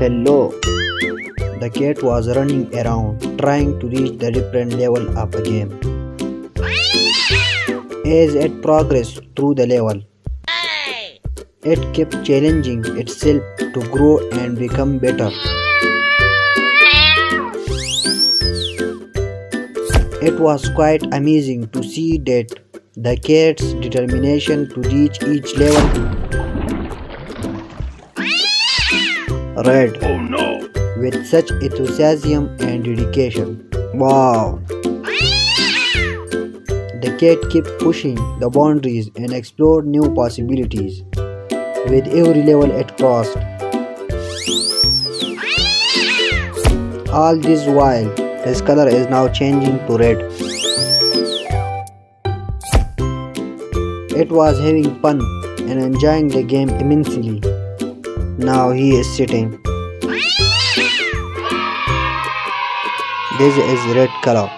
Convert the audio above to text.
Hello. The cat was running around, trying to reach the different level of a game. As it progressed through the level, it kept challenging itself to grow and become better. It was quite amazing to see that the cat's determination to reach each level. Red. Oh no! With such enthusiasm and dedication. Wow! The cat kept pushing the boundaries and explored new possibilities. With every level it crossed. All this while, his color is now changing to red. It was having fun and enjoying the game immensely. Now he is sitting. This is red color.